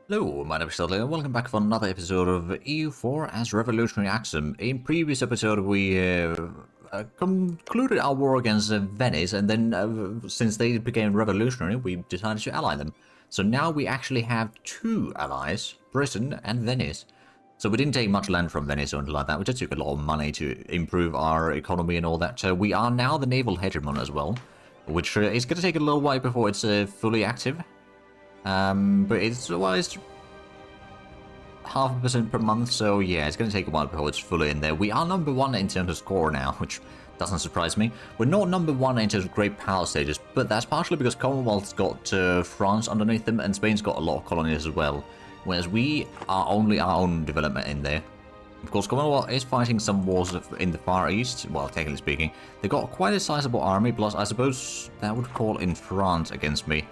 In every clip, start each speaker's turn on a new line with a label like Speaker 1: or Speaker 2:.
Speaker 1: Hello, my name is Zhatelier, and welcome back for another episode of EU4 as Revolutionary Axiom. In previous episode we concluded our war against Venice, and then since they became revolutionary we decided to ally them. So now we actually have two allies, Britain and Venice. So we didn't take much land from Venice or anything like that, we just took a lot of money to improve our economy and all that. So we are now the naval hegemon as well, which is going to take a little while before it's fully active. But it's always 0.5% per month, so yeah, it's going to take a while before it's fully in there. We are number one in terms of score now, which doesn't surprise me. We're not number one in terms of great power status, but that's partially because Commonwealth's got France underneath them, and Spain's got a lot of colonies as well, whereas we are only our own development in there. Of course, Commonwealth is fighting some wars in the Far East, well, technically speaking. They've got quite a sizable army, plus I suppose that would call in France against me.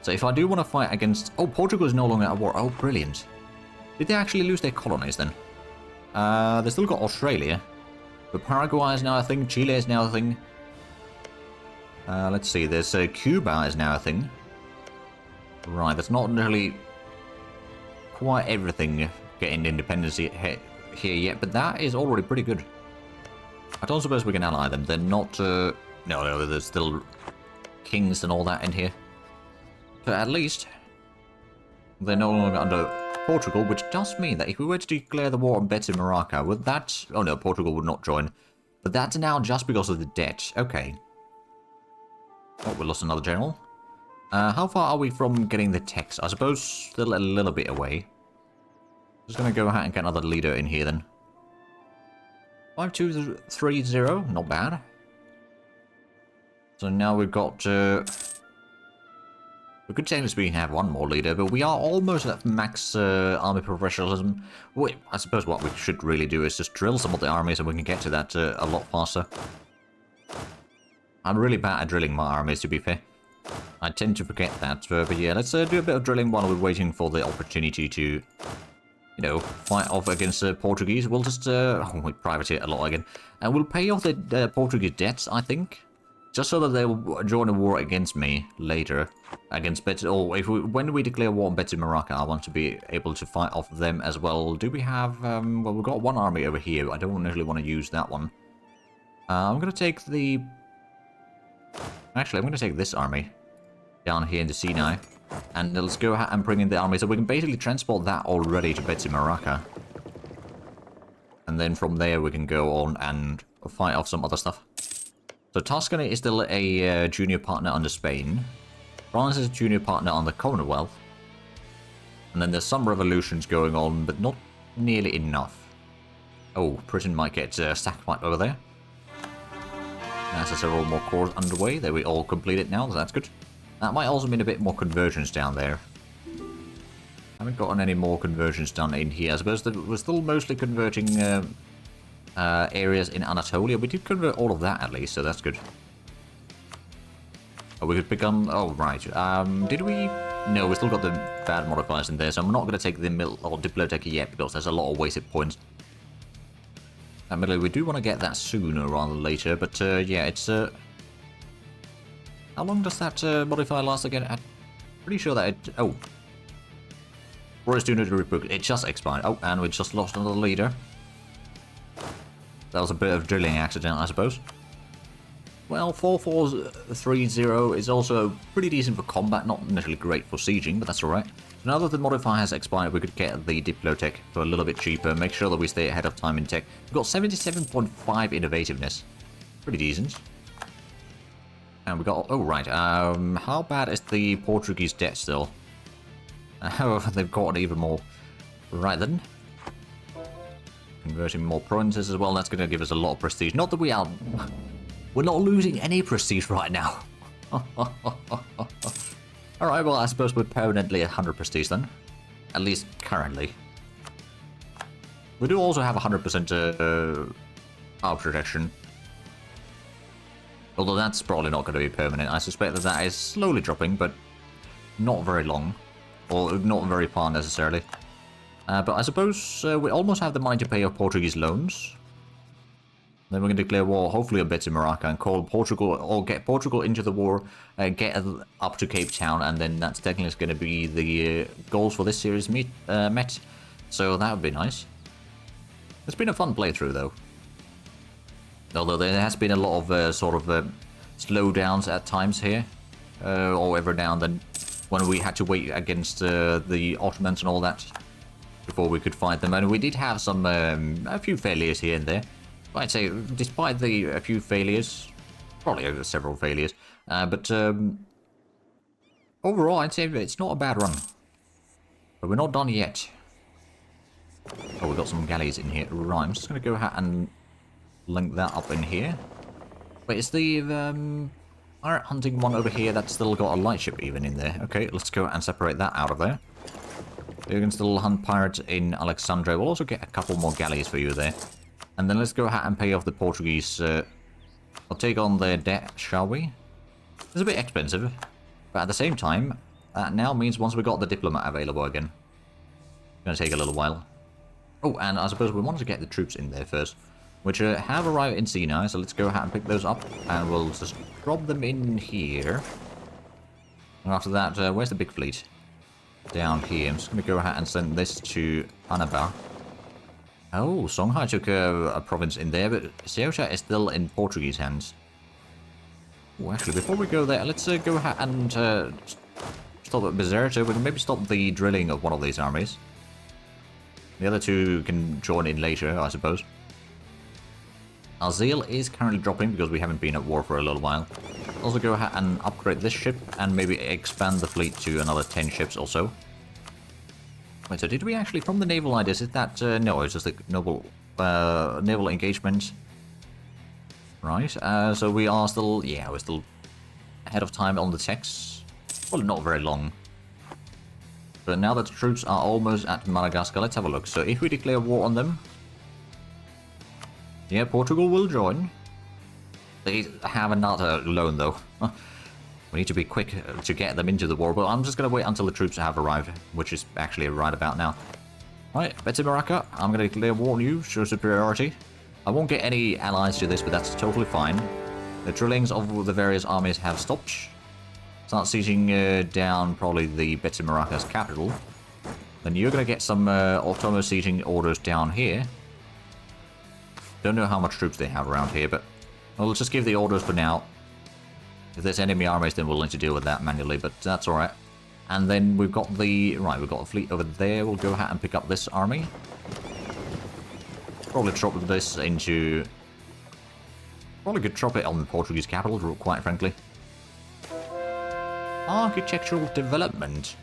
Speaker 1: So if I do want to fight against... Oh, Portugal is no longer at war. Oh, brilliant. Did they actually lose their colonies then? They still got Australia. But Paraguay is now a thing. Chile is now a thing. Let's see. There's Cuba is now a thing. Right, that's not really quite everything getting independence here yet, but that is already pretty good. I don't suppose we can ally them. They're not... No, there's still kings and all that in here. But at least they're no longer under Portugal, which does mean that if we were to declare the war on Maraca, would that... Oh no, Portugal would not join. But that's now just because of the debt. Okay. Oh, we lost another general. How far are we from getting the text? I suppose still a little bit away. Just gonna go ahead and get another leader in here then. 5230, not bad. So now we've got... We could technically speaking have one more leader, but we are almost at max army professionalism. Wait, I suppose what we should really do is just drill some of the armies and we can get to that a lot faster. I'm really bad at drilling my armies, to be fair. I tend to forget that, but yeah, let's do a bit of drilling while we're waiting for the opportunity to, you know, fight off against the Portuguese. We'll just, we privateer a lot again. And we'll pay off the Portuguese debts, I think. Just so that they will join a war against me later. Against Betis, or when we declare war on Maraca, I want to be able to fight off them as well. Do we have, well, we've got one army over here. I don't really want to use that one. I'm going to take the... Actually, I'm going to take this army down here in the Sinai. And let's go ahead and bring in the army. So we can basically transport that already to Maraca. And then from there we can go on and fight off some other stuff. So Tuscany is still a junior partner under Spain. France is a junior partner on the Commonwealth. And then there's some revolutions going on, but not nearly enough. Oh, Britain might get sacked right over there. There's several more cores underway. There we all completed now, so that's good. That might also mean a bit more conversions down there. Haven't gotten any more conversions done in here. I suppose that we're still mostly converting areas in Anatolia. We did convert all of that at least, so that's good. Oh, we could become... Oh, right. Did we... No, we still got the bad modifiers in there, so I'm not going to take the mill or Diplotech yet, because there's a lot of wasted points. Admittedly, we do want to get that sooner rather than later, but yeah, it's... How long does that modifier last again? I'm pretty sure that it... Oh. War is due to rebook. It just expired. Oh, and we just lost another leader. That was a bit of drilling accident, I suppose. Well, 4430 is also pretty decent for combat, not necessarily great for sieging, but that's alright. So now that the modifier has expired, we could get the Diplotech for a little bit cheaper, make sure that we stay ahead of time in tech. We've got 77.5 innovativeness. Pretty decent. And we got... Oh, right. How bad is the Portuguese debt still? However, they've got even more. Right then. Converting more provinces as well, that's going to give us a lot of prestige. Not that we are... We're not losing any prestige right now. Alright, well, I suppose we're permanently at 100 prestige then. At least currently. We do also have 100% arm protection. Although that's probably not going to be permanent. I suspect that that is slowly dropping, but not very long. Or not very far necessarily. But I suppose we almost have the money to pay off Portuguese loans. Then we're going to declare war, hopefully on Betsy Morocco, and call Portugal, or get Portugal into the war, get up to Cape Town, and then that's technically going to be the goals for this series met. So that would be nice. It's been a fun playthrough, though. Although there has been a lot of slowdowns at times here, or every now and then, when we had to wait against the Ottomans and all that before we could fight them. And we did have some a few failures here and there. I'd say, despite a few failures, probably several failures, but overall, I'd say it's not a bad run. But we're not done yet. Oh, we've got some galleys in here. Right, I'm just going to go ahead and link that up in here. Wait, is the pirate hunting one over here that's still got a lightship even in there? Okay, let's go and separate that out of there. You can still hunt pirates in Alexandria. We'll also get a couple more galleys for you there. And then let's go ahead and pay off the Portuguese. I'll take on their debt, shall we? It's a bit expensive, but at the same time, that now means once we got the diplomat available again, it's going to take a little while. Oh, and I suppose we wanted to get the troops in there first, which have arrived in Sinai, so let's go ahead and pick those up, and we'll just drop them in here. And after that, where's the big fleet? Down here. I'm just going to go ahead and send this to Anaba. Oh, Songhai took a province in there, but Ceuta is still in Portuguese hands. Oh, actually, before we go there, let's go ahead and stop at Bizerta. We can maybe stop the drilling of one of these armies. The other two can join in later, I suppose. Our zeal is currently dropping because we haven't been at war for a little while. Also go ahead and upgrade this ship and maybe expand the fleet to another 10 ships or so. Wait, so did we actually, from the naval ideas, is that, no, it's just the naval engagement. Right, so we are still, yeah, we're still ahead of time on the techs. Well, not very long. But now that the troops are almost at Madagascar, let's have a look. So if we declare war on them, yeah, Portugal will join. They have another loan, though. We need to be quick to get them into the war, but I'm just going to wait until the troops have arrived, which is actually right about now. Right, Betsy Morocco, I'm going to declare war on you, show superiority. I won't get any allies to this, but that's totally fine. The drillings of the various armies have stopped. Start sieging down probably the Betsy Morocco's capital. Then you're going to get some Ottoman sieging orders down here. Don't know how much troops they have around here, but we'll just give the orders for now. If there's enemy armies, then we'll need to deal with that manually, but that's alright. And then we've got we've got a fleet over there. We'll go ahead and pick up this army. Probably drop this into... Probably could drop it on the Portuguese capital, quite frankly. Architectural development.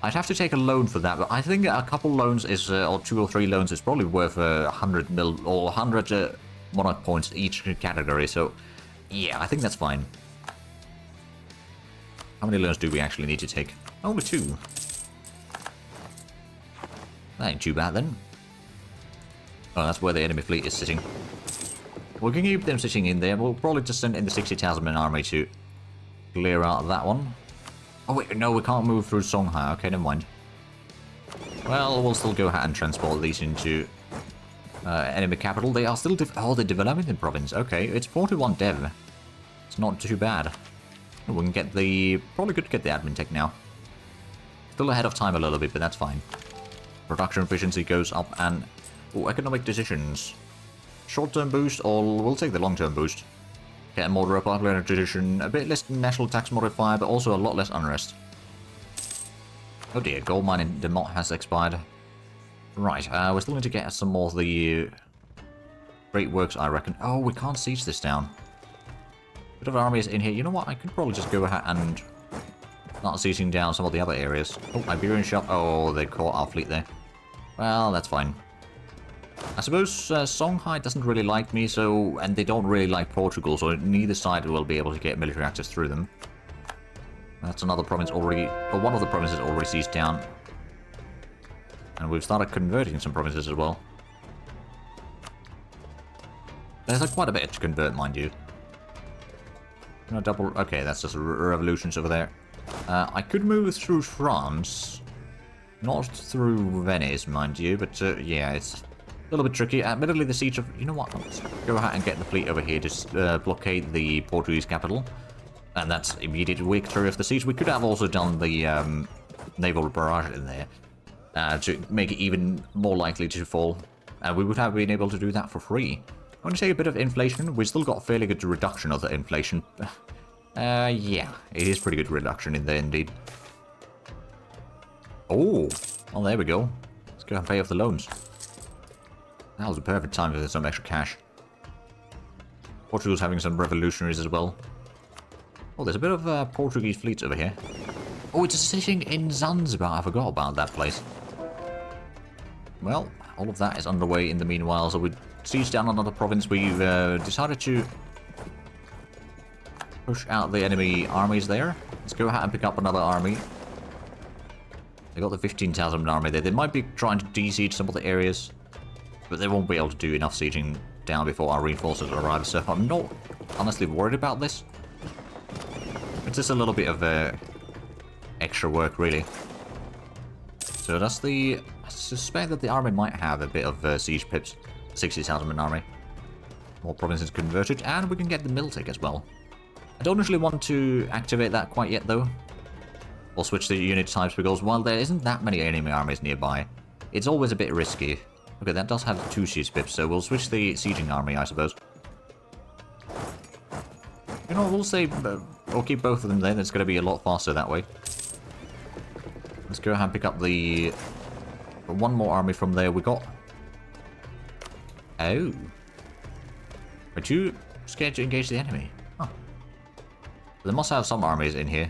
Speaker 1: I'd have to take a loan for that, but I think a couple loans is, or 2 or 3 loans is probably worth 100 mil or 100 monarch points each category, so yeah, I think that's fine. How many loans do we actually need to take? Only 2. That ain't too bad then. Oh, that's where the enemy fleet is sitting. We can keep them sitting in there. We'll probably just send in the 60,000 man army to clear out that one. Oh wait, no, we can't move through Songhai. Okay, never mind. Well, we'll still go ahead and transport these into enemy capital. They are still they're developing the province. Okay, it's 41 dev. It's not too bad. We can get probably could get the admin tech now. Still ahead of time a little bit, but that's fine. Production efficiency goes up and... Oh, economic decisions. Short-term boost, or we'll take the long-term boost. Get a more republican tradition, a bit less national tax modifier, but also a lot less unrest. Oh dear, gold mine in Demont has expired. Right, we still need to get some more of the great works, I reckon. Oh, we can't siege this down. Bit of armies in here. You know what? I could probably just go ahead and start sieging down some of the other areas. Oh, Iberian shop. Oh, they caught our fleet there. Well, that's fine. I suppose Songhai doesn't really like me, so, and they don't really like Portugal, so neither side will be able to get military access through them. That's another province already, or one of the provinces already seized down. And we've started converting some provinces as well. There's quite a bit to convert, mind you. No double, okay, that's just revolutions over there. I could move through France. Not through Venice, mind you, but yeah, it's little bit tricky. Admittedly, the siege of... You know what? Let's go ahead and get the fleet over here to blockade the Portuguese capital. And that's immediate victory of the siege. We could have also done the naval barrage in there to make it even more likely to fall. And we would have been able to do that for free. I want to take a bit of inflation. We still got a fairly good reduction of the inflation. Yeah, it is pretty good reduction in there indeed. Oh, well there we go. Let's go and pay off the loans. That was a perfect time for some extra cash. Portugal's having some revolutionaries as well. Oh, there's a bit of Portuguese fleets over here. Oh, it's sitting in Zanzibar. I forgot about that place. Well, all of that is underway in the meanwhile. So we siege down another province. We've decided to push out the enemy armies there. Let's go ahead and pick up another army. They got the 15,000 army there. They might be trying to de-siege some of the areas, but they won't be able to do enough sieging down before our reinforcements arrive. So I'm not honestly worried about this. It's just a little bit of extra work, really. So that's the... I suspect that the army might have a bit of siege pips. 60,000 army. More provinces converted, and we can get the Miltic as well. I don't actually want to activate that quite yet, though. Or switch the unit types, because while there isn't that many enemy armies nearby, it's always a bit risky. Okay, that does have 2 siege pips, so we'll switch the sieging army, I suppose. You know, we'll say... we'll keep both of them there, it's going to be a lot faster that way. Let's go ahead and pick up the... one more army from there we got. Oh. Are you scared to engage the enemy? Huh. They must have some armies in here.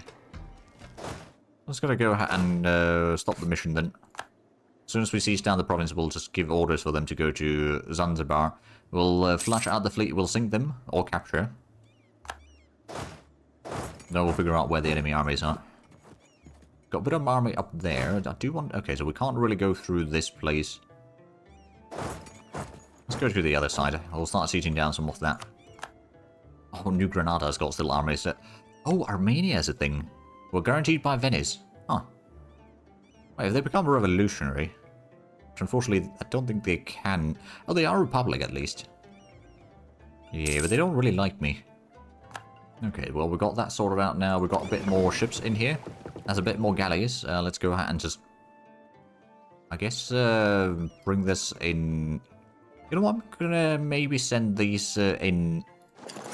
Speaker 1: Let's gotta go ahead and stop the mission then. As soon as we siege down the province, we'll just give orders for them to go to Zanzibar. We'll flush out the fleet, we'll sink them, or capture. Then we'll figure out where the enemy armies are. Got a bit of army up there. I do want... Okay, so we can't really go through this place. Let's go to the other side. We'll start sieging down some of that. Oh, New Granada's got still armies. Oh, Armenia is a thing. We're guaranteed by Venice. Huh. Wait, if they become revolutionary... Which unfortunately, I don't think they can... Oh, they are a republic at least. Yeah, but they don't really like me. Okay, well, we got that sorted out now. We've got a bit more ships in here. There's a bit more galleys. Let's go ahead and just... I guess, bring this in... You know what? I'm gonna maybe send these in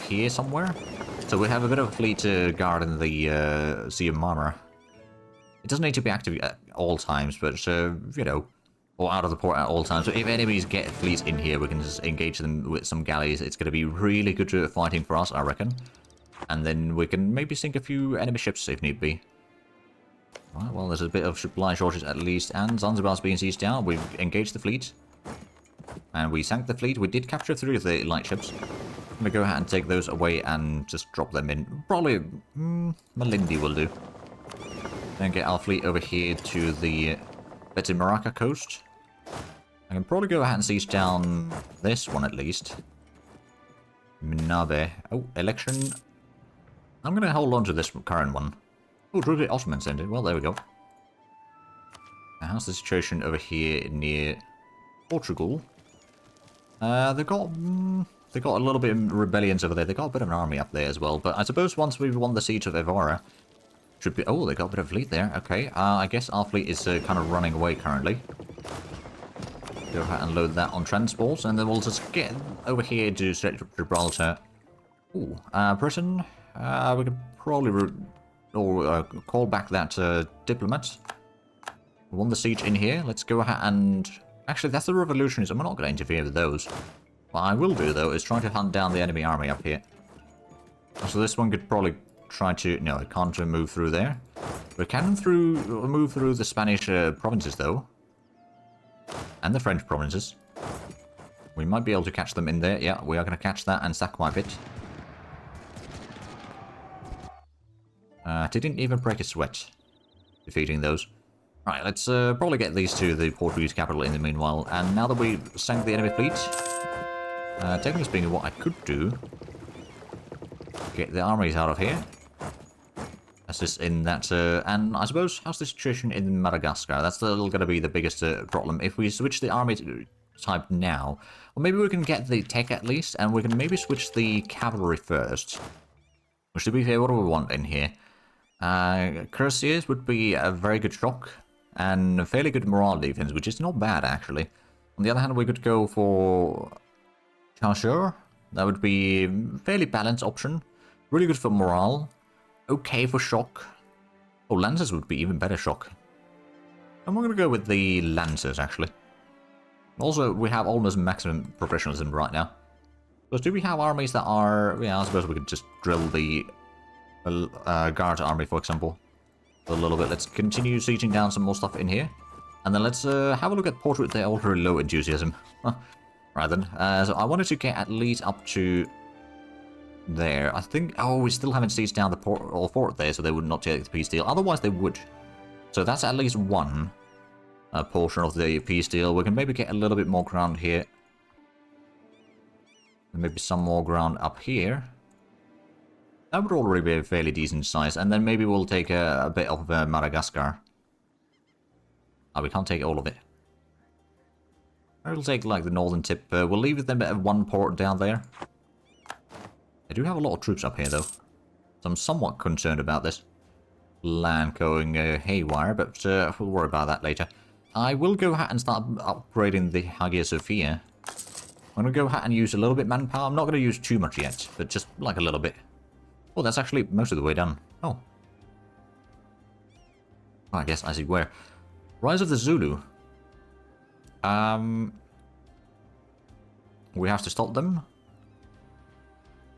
Speaker 1: here somewhere. So we have a bit of a fleet to guard in the Sea of Marmara. It doesn't need to be active at all times, but, you know, or out of the port at all times. So if enemies get fleets in here, we can just engage them with some galleys. It's going to be really good fighting for us, I reckon. And then we can maybe sink a few enemy ships if need be. Right, well, there's a bit of supply shortage at least, and Zanzibar's being sieged down. We've engaged the fleet. And we sank the fleet. We did capture 3 of the light ships. I'm going to go ahead and take those away and just drop them in. Probably Malindi will do. Then get our fleet over here to the Betimaraka coast. I can probably go ahead and siege down this one at least. Minabe. Oh, election. I'm going to hold on to this current one. Oh, Druid Ottoman sent it. Well, there we go. Now, how's the situation over here near Portugal? They've got a little bit of rebellions over there. They've got a bit of an army up there as well. But I suppose once we've won the siege of Evora, should be... Oh, they got a bit of fleet there. Okay. I guess our fleet is kind of running away currently. Go ahead and load that on transports, and then we'll just get over here to Strait of Gibraltar. Ooh, Britain. We could probably call back that diplomat. We won the siege in here. Let's go ahead and... Actually, that's the revolutionaries. I'm not going to interfere with those. What I will do, though, is try to hunt down the enemy army up here. So this one could probably try to... No, it can't move through there. But it can move through the Spanish provinces, though. And the French provinces. We might be able to catch them in there. Yeah, we are going to catch that and sack wipe it. Didn't even break a sweat defeating those. Right, let's probably get these to the Portuguese capital in the meanwhile. And now that we've sank the enemy fleet, technically speaking, what I could do, get the armies out of here. That's just in that, and I suppose, how's the situation in Madagascar? That's still going to be the biggest problem. If we switch the army type now. Or maybe we can get the tech at least, and we can maybe switch the cavalry first. Which, to be fair, what do we want in here? Cuirassiers would be a very good shock, and a fairly good morale defense, which is not bad, actually. On the other hand, we could go for Chargeur. That would be a fairly balanced option. Really good for morale. Okay for shock. Oh, Lancers would be even better shock. And we're going to go with the Lancers, actually. Also, we have almost maximum professionalism right now. Because do we have armies that are... Yeah, I suppose we could just drill the Guard army, for example. A little bit. Let's continue sieging down some more stuff in here. And then let's have a look at Portrait. They're all very low enthusiasm. Right then. So I wanted to get at least up to there. I think... Oh, we still haven't sieged down the fort there, so they would not take the peace deal. Otherwise, they would. So that's at least one portion of the peace deal. We can maybe get a little bit more ground here. And maybe some more ground up here. That would already be a fairly decent size. And then maybe we'll take a bit of Madagascar. Oh, we can't take all of it. We'll take like the northern tip. We'll leave them at one port down there. They do have a lot of troops up here though. So I'm somewhat concerned about this land going haywire, but we'll worry about that later. I will go ahead and start upgrading the Hagia Sophia. I'm going to go ahead and use a little bit manpower. I'm not going to use too much yet, but just like a little bit. Oh, that's actually most of the way done. Oh. I guess I see where. Rise of the Zulu. We have to stop them.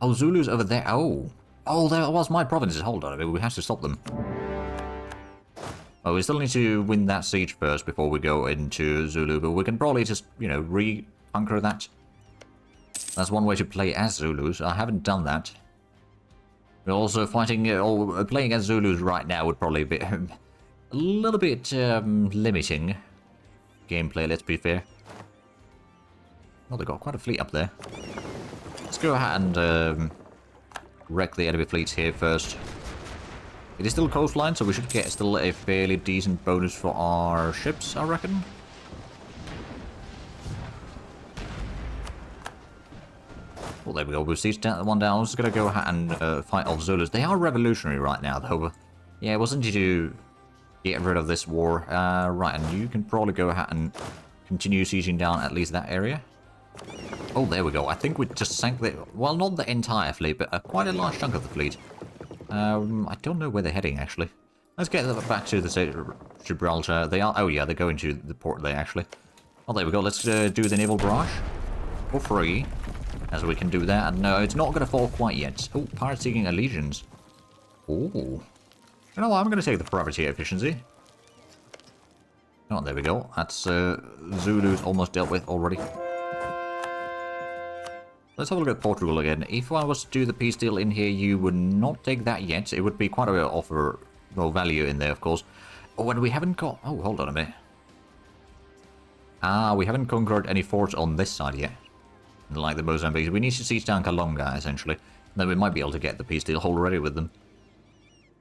Speaker 1: Oh, Zulu's over there. Oh. Oh, there was my provinces. Hold on, we have to stop them. Oh, we still need to win that siege first before we go into Zulu, but we can probably just, you know, re-conquer that. That's one way to play as Zulus. I haven't done that. We're also fighting, or playing as Zulus right now would probably be a little bit limiting gameplay, let's be fair. Oh, they got quite a fleet up there. Let's go ahead and wreck the enemy fleets here first. It is still coastline, so we should get still a fairly decent bonus for our ships, I reckon. Well, there we go. We've sieged that one down. I'm just going to go ahead and fight off Zulus. They are revolutionary right now, though. Yeah, it wasn't to get rid of this war. Right, and you can probably go ahead and continue sieging down at least that area. Oh, there we go. I think we just sank the... Well, not the entire fleet, but quite a large chunk of the fleet. I don't know where they're heading, actually. Let's get back to the Gibraltar. They are... Oh, yeah, they're going to the port there, actually. Oh, there we go. Let's do the naval barrage. For free. As we can do that. And no, it's not going to fall quite yet. Oh, pirate seeking allegiance. Oh. You know what? I'm going to take the privateer efficiency. Oh, there we go. That's Zulu's almost dealt with already. Let's have a look at Portugal again. If I was to do the peace deal in here, you would not take that yet. It would be quite a bit of offer, well, value in there, of course. Oh, and we haven't got... Oh, hold on a minute. Ah, we haven't conquered any forts on this side yet. Like the Mozambique. We need to siege down Kalonga, essentially. Then we might be able to get the peace deal already with them.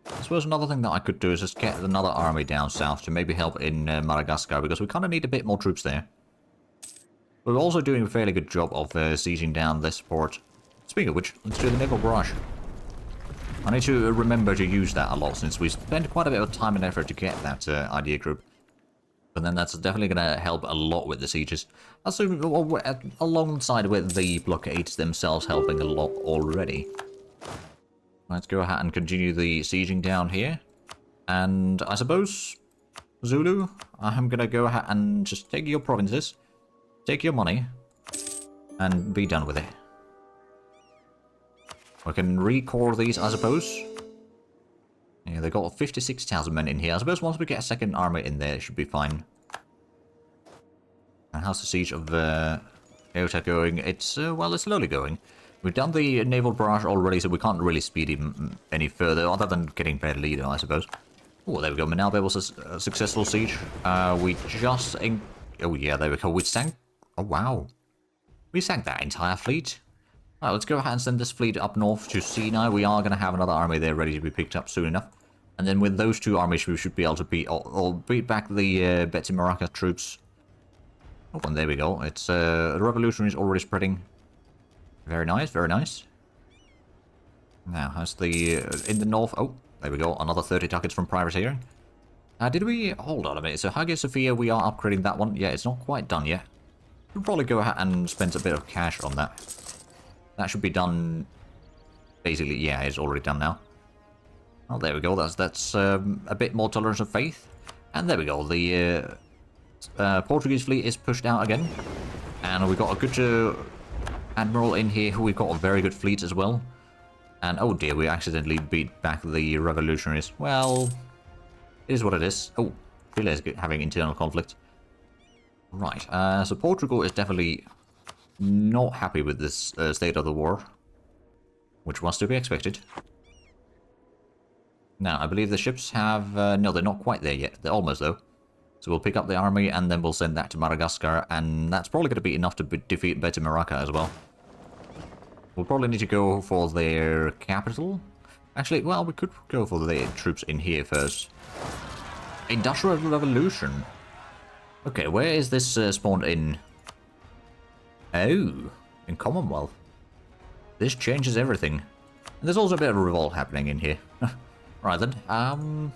Speaker 1: I suppose another thing that I could do is just get another army down south to maybe help in Madagascar, because we kind of need a bit more troops there. We're also doing a fairly good job of sieging down this port. Speaking of which, let's do the naval barrage. I need to remember to use that a lot, since we spent quite a bit of time and effort to get that idea group. But then that's definitely going to help a lot with the sieges. Alongside with the blockades themselves helping a lot already. Let's go ahead and continue the sieging down here. And I suppose, Zulu, I'm going to go ahead and just take your provinces. Take your money. And be done with it. We can recore these, I suppose. Yeah, they got 56,000 men in here. I suppose once we get a second army in there, it should be fine. And how's the siege of Ceuta going? It's, well, it's slowly going. We've done the naval barrage already, so we can't really speed him any further, other than getting better leader, I suppose. Oh, there we go. Manalbe was a successful siege. We just... Oh, yeah, there we go. We sank... Oh, wow. We sank that entire fleet. Alright, let's go ahead and send this fleet up north to Sinai. We are going to have another army there ready to be picked up soon enough. And then with those two armies, we should be able to beat back the Betty Maraca troops. Oh, and there we go. It's, the revolution is already spreading. Very nice, very nice. Now, how's the, in the north? Oh, there we go. Another 30 ducats from privateering. Did we... Hold on a minute. So Hagia Sophia, we are upgrading that one. Yeah, it's not quite done yet. We'll probably go ahead and spend a bit of cash on that. That should be done... Basically, yeah, it's already done now. Oh, there we go. That's a bit more tolerance of faith. And there we go. The Portuguese fleet is pushed out again. And we've got a good admiral in here who we've got a very good fleet as well. And oh dear, we accidentally beat back the revolutionaries. Well, it is what it is. Oh, Chile is having internal conflict. Right, so Portugal is definitely not happy with this state of the war. Which was to be expected. Now, I believe the ships have... no, they're not quite there yet. They're almost, though. So we'll pick up the army, and then we'll send that to Madagascar, and that's probably going to be enough to defeat Beta Maraca as well. We'll probably need to go for their capital. Actually, well, we could go for their troops in here first. Industrial Revolution. Okay, where is this spawned in? Oh, in Commonwealth. This changes everything. And there's also a bit of a revolt happening in here. Right then,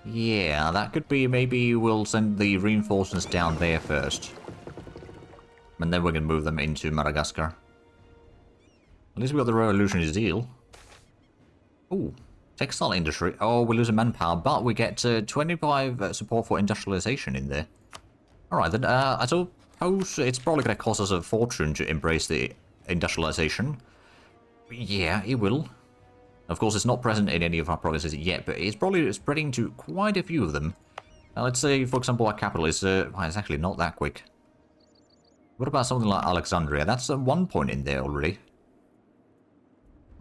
Speaker 1: yeah, that could be, maybe we'll send the reinforcements down there first. And then we're going to move them into Madagascar. At least we got the revolutionary zeal. Ooh, textile industry. Oh, we're losing manpower, but we get 25 support for industrialization in there. Alright then, I suppose it's probably going to cost us a fortune to embrace the industrialization. Yeah, it will. Of course, it's not present in any of our provinces yet, but it's probably spreading to quite a few of them. Now, let's say, for example, our capital is... well, it's actually not that quick. What about something like Alexandria? That's 1 point in there already.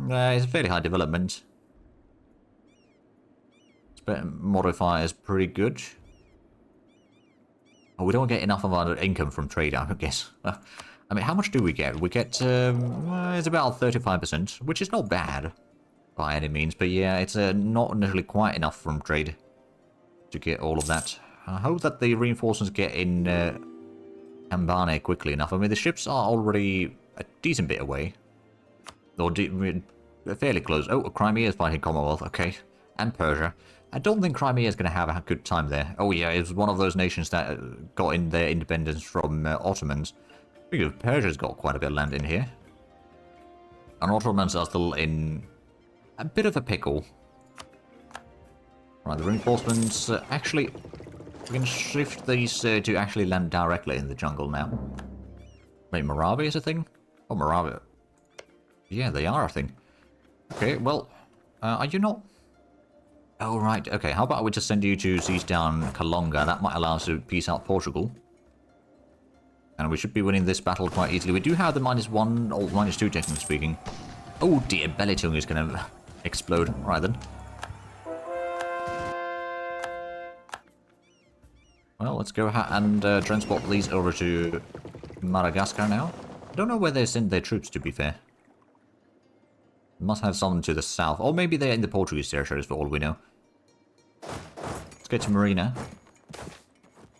Speaker 1: It's a fairly high development. Modifier is pretty good. Oh, we don't get enough of our income from trade, I guess. I mean, how much do we get? We get, it's about 35%, which is not bad by any means, but yeah, it's not necessarily quite enough from trade to get all of that. I hope that the reinforcements get in Ambane quickly enough. I mean, the ships are already a decent bit away. Or fairly close. Oh, Crimea is fighting Commonwealth, okay. And Persia. I don't think Crimea is going to have a good time there. Oh yeah, it was one of those nations that got in their independence from Ottomans. Because Persia's got quite a bit of land in here. And Ottomans are still in a bit of a pickle. Right, the reinforcements... actually, we can shift these to actually land directly in the jungle now. Wait, Moravia is a thing? Oh, Moravia. Yeah, they are a thing. Okay, well, are you not? Oh, right, okay. How about we just send you to seize down Kalonga? That might allow us to peace out Portugal. And we should be winning this battle quite easily. We do have the -1, or -2, technically speaking. Oh dear, Belitung is going to explode. Right then. Well, let's go ahead and transport these over to Madagascar now. I don't know where they send their troops, to be fair. Must have some to the south. Or maybe they're in the Portuguese territories, for all we know. Let's get to Marina.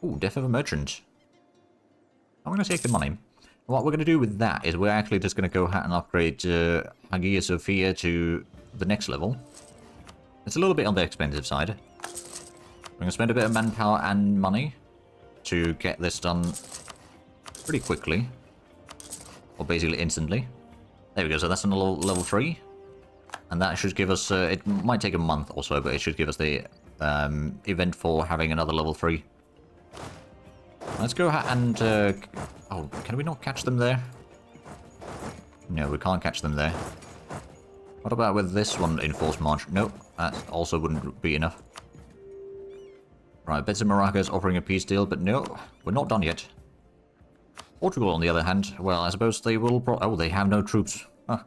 Speaker 1: Ooh, death of a merchant. I'm going to take the money. What we're going to do with that is we're actually just going to go ahead and upgrade Hagia Sophia to the next level. It's a little bit on the expensive side. We're going to spend a bit of manpower and money to get this done pretty quickly. Or basically instantly. There we go, so that's on level 3. And that should give us, it might take a month or so, but it should give us the event for having another level 3. Let's go ahead and... oh, can we not catch them there? No, we can't catch them there. What about with this one in forced march? Nope, that also wouldn't be enough. Right, Beta Maraca is offering a peace deal, but no, we're not done yet. Portugal, on the other hand, well, I suppose they will... oh, they have no troops. Huh.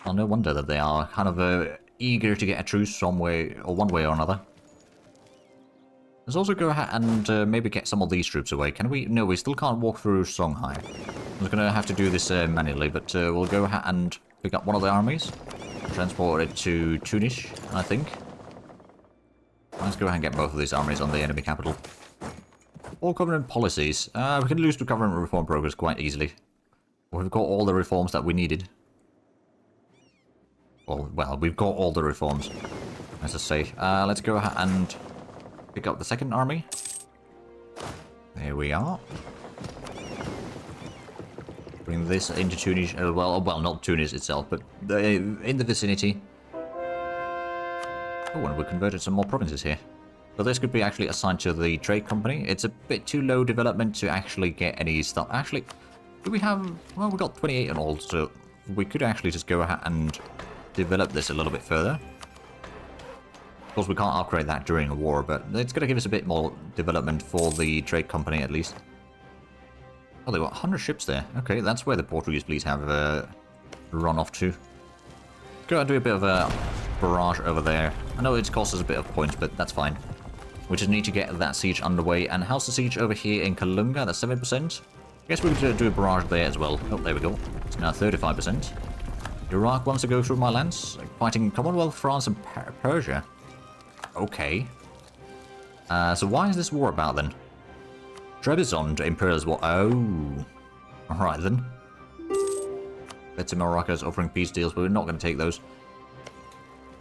Speaker 1: Well, no wonder that they are kind of eager to get a truce some way, or one way or another. Let's also go ahead and maybe get some of these troops away. Can we? No, we still can't walk through Songhai. I'm going to have to do this manually, but we'll go ahead and pick up one of the armies. Transport it to Tunis, I think. Let's go ahead and get both of these armies on the enemy capital. All government policies. We can lose to government reform progress quite easily. We've got all the reforms that we needed. Well, we've got all the reforms, as I say. Let's go ahead and pick up the second army. There we are. Bring this into Tunis. Well, not Tunis itself, but in the vicinity. Oh, and we converted some more provinces here. So this could be actually assigned to the trade company. It's a bit too low development to actually get any stuff. Actually, do we have... Well, we got 28 in all, so we could actually just go ahead and develop this a little bit further. Of course, we can't upgrade that during a war, but it's going to give us a bit more development for the trade company, at least. Oh, they've got 100 ships there. Okay, that's where the Portuguese fleet have run off to. Go and do a bit of a barrage over there. I know it's cost us a bit of points, but that's fine. We just need to get that siege underway. And how's the siege over here in Kalunga? That's 7%. I guess we could do a barrage there as well. Oh, there we go. It's now 35%. Iraq wants to go through my lands. Fighting Commonwealth, France, and Persia. Okay. So why is this war about then? Trebizond, Imperial's War. Oh. Alright then. Better Morocco is offering peace deals, but we're not going to take those.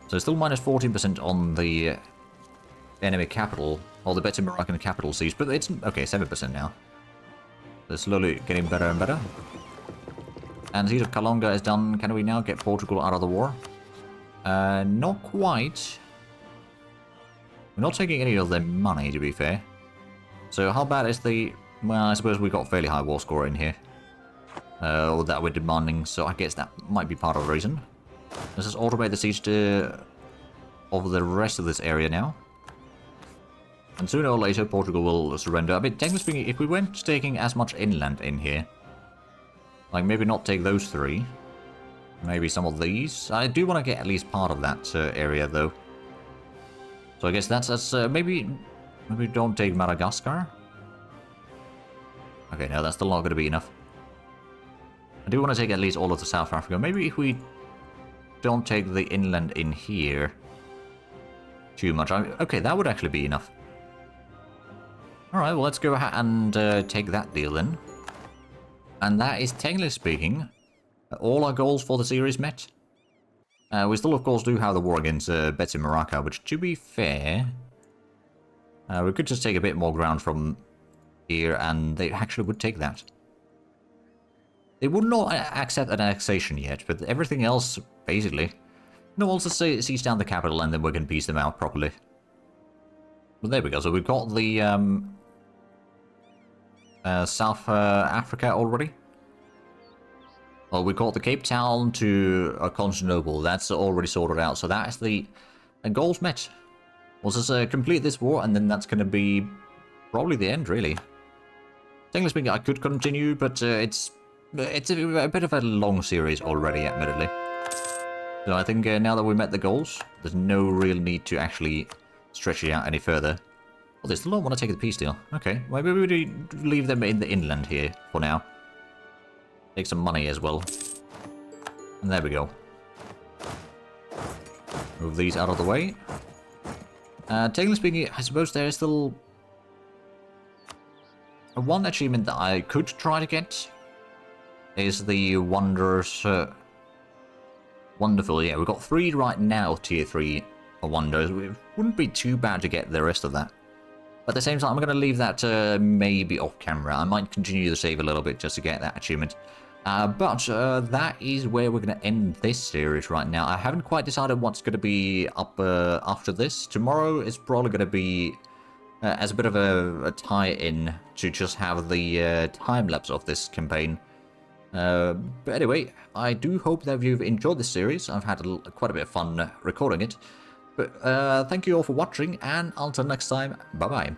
Speaker 1: So it's still minus 14% on the enemy capital, or the better Moroccan capital siege, but it's okay, 7% now. They're slowly getting better and better. And siege of Kalonga is done. Can we now get Portugal out of the war? Not quite. We're not taking any of their money, to be fair. So how bad is the... Well, I suppose we got a fairly high war score in here. That we're demanding, so I guess that might be part of the reason. Let's just automate the siege of the rest of this area now. And sooner or later, Portugal will surrender. I mean, technically speaking, if we weren't taking as much inland in here, like maybe not take those three, maybe some of these. I do want to get at least part of that area, though. So I guess that's maybe don't take Madagascar. Okay, no, that's still not going to be enough. I do want to take at least all of the South Africa. Maybe if we don't take the inland in here too much. Okay, that would actually be enough. Alright, well, let's go ahead and take that deal then. And that is, technically speaking, all our goals for the series met. We still, of course, do have the war against Betsy Morocco, which, to be fair, we could just take a bit more ground from here, and they actually would take that. They would not accept an annexation yet, but everything else, basically. No, also seize down the capital, and then we can piece them out properly. Well, there we go. So we've got the South Africa already. Well, we got the Cape Town to Constantinople. That's already sorted out. So that is the goals met. We'll just complete this war, and then that's going to be probably the end, really. Technically speaking, I could continue, but it's a bit of a long series already, admittedly. So I think now that we met the goals, there's no real need to actually stretch it out any further. Well, they still don't want to take the peace deal. Okay, maybe we leave them in the inland here for now. Take some money as well. And there we go. Move these out of the way. Technically speaking, I suppose there is still one achievement that I could try to get. Is the wonders... Wonderful, yeah. We've got 3 right now, tier 3 wonders. It wouldn't be too bad to get the rest of that. But at the same time, I'm going to leave that maybe off camera. I might continue to save a little bit just to get that achievement. But that is where we're going to end this series right now. I haven't quite decided what's going to be up after this. Tomorrow is probably going to be as a bit of a tie-in to just have the time-lapse of this campaign. But anyway, I do hope that you've enjoyed this series. I've had quite a bit of fun recording it. But thank you all for watching, and until next time, bye-bye.